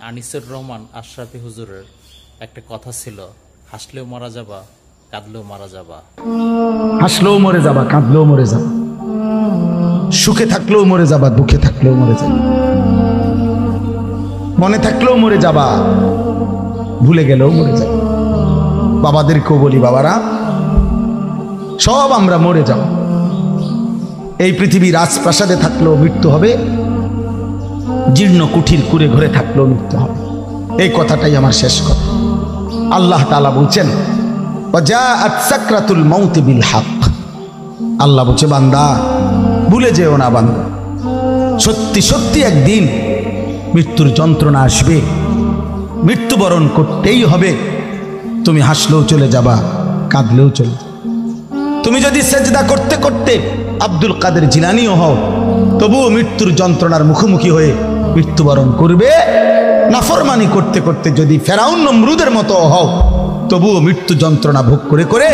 আনিসুর রহমান আশরাফি হুজুরের একটা কথা ছিল, হাসলেও মারা যাবা, কাঁদলেও মারা যাবা। হাসলেও মরে যাবা, কাঁদলেও মরে যাবা, সুখে থাকলেও মরে যাবা, দুঃখে থাকলেও মরে যাবা, মনে থাকলেও মরে যাবা, ভুলে গেলেও মরে যাবা। বাবাদেরকেও বলি, বাবারা সব আমরা মরে যাব। এই পৃথিবী রাজপ্রাসাদে থাকলেও মৃত্যু হবে, জীর্ণ কুঠির কুড়ে ঘরে থাকলেও মৃত্যু হবে। এই কথাটাই আমার শেষ কথা। আল্লাহ তাআলা বলছেন, ওয়াজাআত সাকরাতুল মাউত বিল হক। আল্লাহ বলছে, বান্দা ভুলে যেও না, বান্দা সত্যি সত্যি একদিন মৃত্যুর যন্ত্রণা আসবে, মৃত্যুবরণ করতেই হবে। তুমি হাসলেও চলে যাবা, কাঁদলেও চলে যাবে। তুমি যদি সেজদা করতে করতে আব্দুল কাদের জিলানীও হও, তবুও মৃত্যুর যন্ত্রণার মুখোমুখি হয়ে মৃত্যুবরণ করবে। নাফরমানি করতে করতে যদি ফেরাউন নমরুদের মতো হও, তবুও মৃত্যু যন্ত্রণা ভোগ করে করে